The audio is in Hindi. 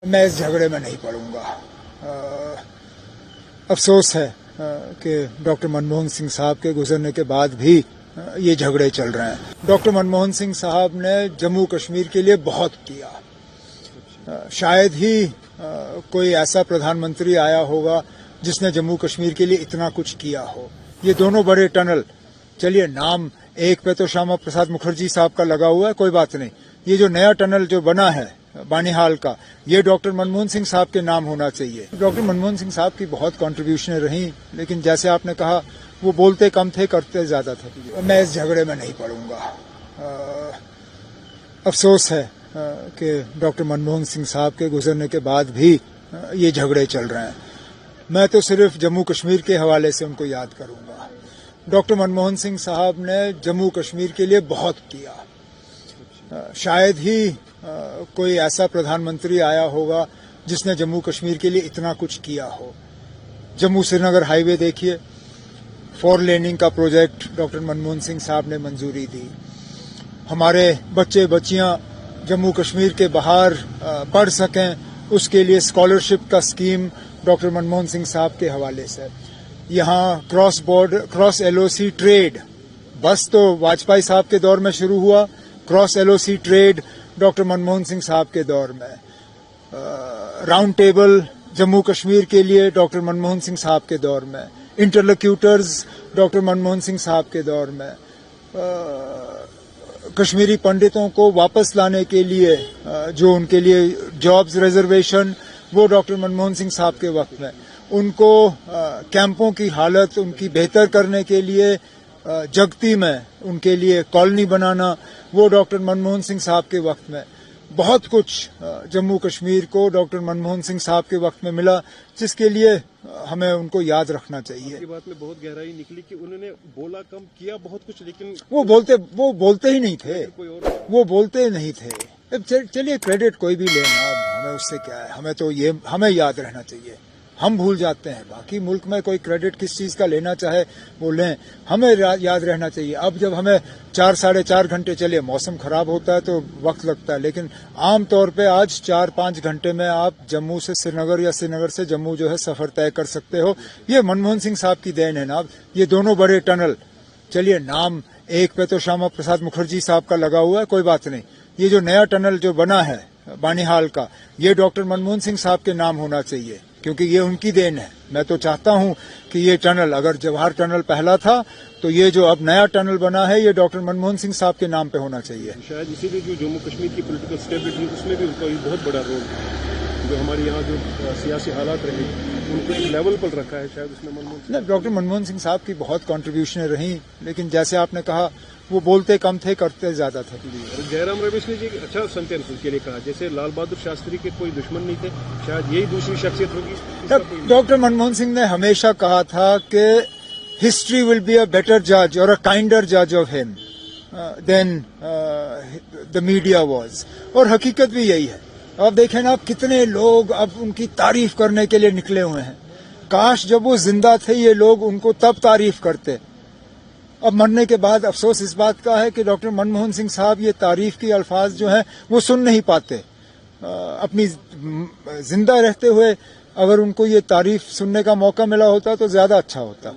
मैं इस झगड़े में नहीं पड़ूंगा। अफसोस है कि डॉक्टर मनमोहन सिंह साहब के गुजरने के बाद भी ये झगड़े चल रहे हैं। डॉक्टर मनमोहन सिंह साहब ने जम्मू कश्मीर के लिए बहुत किया। शायद ही कोई ऐसा प्रधानमंत्री आया होगा जिसने जम्मू कश्मीर के लिए इतना कुछ किया हो। ये दोनों बड़े टनल, चलिए नाम एक पे तो श्यामा प्रसाद मुखर्जी साहब का लगा हुआ है, कोई बात नहीं। ये जो नया टनल जो बना है बानीहाल का, ये डॉक्टर मनमोहन सिंह साहब के नाम होना चाहिए। डॉक्टर मनमोहन सिंह साहब की बहुत कंट्रीब्यूशन रही, लेकिन जैसे आपने कहा वो बोलते कम थे, करते ज्यादा थे। मैं इस झगड़े में नहीं पड़ूंगा। अफसोस है कि डॉक्टर मनमोहन सिंह साहब के गुजरने के बाद भी ये झगड़े चल रहे हैं। मैं तो सिर्फ जम्मू कश्मीर के हवाले से उनको याद करूंगा। डॉक्टर मनमोहन सिंह साहब ने जम्मू कश्मीर के लिए बहुत किया। शायद ही कोई ऐसा प्रधानमंत्री आया होगा जिसने जम्मू कश्मीर के लिए इतना कुछ किया हो। जम्मू श्रीनगर हाईवे देखिए, 4 लेनिंग का प्रोजेक्ट डॉक्टर मनमोहन सिंह साहब ने मंजूरी दी। हमारे बच्चे बच्चियां जम्मू कश्मीर के बाहर पढ़ सकें, उसके लिए स्कॉलरशिप का स्कीम डॉक्टर मनमोहन सिंह साहब के हवाले से। यहाँ क्रॉस एलओसी ट्रेड, बस तो वाजपेयी साहब के दौर में शुरू हुआ, cross LOC trade doctor Manmohan Singh साहब के दौर में। राउंड टेबल जम्मू कश्मीर के लिए डॉक्टर मनमोहन सिंह साहब के दौर में। इंटरलोक्यूटर्स डॉक्टर मनमोहन सिंह साहब के दौर में। कश्मीरी पंडितों को वापस लाने के लिए जो उनके लिए जॉब्स रिजर्वेशन, वो डॉक्टर मनमोहन सिंह साहब के वक्त में। उनको कैंपों की हालत उनकी बेहतर करने के लिए जगती में उनके लिए कॉलोनी बनाना, वो डॉक्टर मनमोहन सिंह साहब के वक्त में। बहुत कुछ जम्मू कश्मीर को डॉक्टर मनमोहन सिंह साहब के वक्त में मिला, जिसके लिए हमें उनको याद रखना चाहिए। आपकी बात में बहुत गहराई निकली कि उन्होंने बोला कम, किया बहुत कुछ, लेकिन वो बोलते ही नहीं थे। वो बोलते नहीं थे। चलिए क्रेडिट कोई भी लेना, हमें उससे क्या है। हमें तो ये हमें याद रहना चाहिए। हम भूल जाते हैं, बाकी मुल्क में कोई क्रेडिट किस चीज का लेना चाहे वो लें, हमें याद रहना चाहिए। अब जब हमें 4 साढ़े 4 घंटे, चलिए मौसम खराब होता है तो वक्त लगता है, लेकिन आम तौर पे आज 4-5 घंटे में आप जम्मू से श्रीनगर या श्रीनगर से जम्मू जो है सफर तय कर सकते हो। ये मनमोहन सिंह साहब की देन है ना। ये दोनों बड़े टनल, चलिए नाम एक पे तो श्यामा प्रसाद मुखर्जी साहब का लगा हुआ है, कोई बात नहीं। ये जो नया टनल जो बना है बानीहाल का, ये डॉक्टर मनमोहन सिंह साहब के नाम होना चाहिए, क्योंकि ये उनकी देन है। मैं तो चाहता हूं कि ये टनल, अगर जवाहर टनल पहला था तो ये जो अब नया टनल बना है ये डॉक्टर मनमोहन सिंह साहब के नाम पे होना चाहिए। शायद इसीलिए जो जम्मू कश्मीर की पॉलिटिकल स्टेबिलिटी, उसमें भी उनका बहुत बड़ा रोल है। जो हमारे यहाँ जो सियासी हालात रहे, उनको एक लेवल पर रखा है, शायद उसमें मनमोहन डॉक्टर मनमोहन सिंह साहब की बहुत कंट्रीब्यूशन रही, लेकिन जैसे आपने कहा वो बोलते कम थे, करते ज्यादा थे। जयराम रमेश ने जी अच्छा सेंटेंस उनके लिए कहा, जैसे लाल बहादुर शास्त्री के कोई दुश्मन नहीं थे, शायद यही दूसरी शख्सियत होगी। डॉक्टर मनमोहन सिंह ने हमेशा कहा था कि history will be a better जज और अ काइंडर जज of him than the media was, और हकीकत भी यही है। अब देखें ना, कितने लोग अब उनकी तारीफ करने के लिए निकले हुए हैं। काश जब वो जिंदा थे ये लोग उनको तब तारीफ करते। अब मरने के बाद अफसोस इस बात का है कि डॉक्टर मनमोहन सिंह साहब ये तारीफ की अल्फाज जो हैं वो सुन नहीं पाते। अपनी जिंदा रहते हुए अगर उनको ये तारीफ सुनने का मौका मिला होता तो ज्यादा अच्छा होता।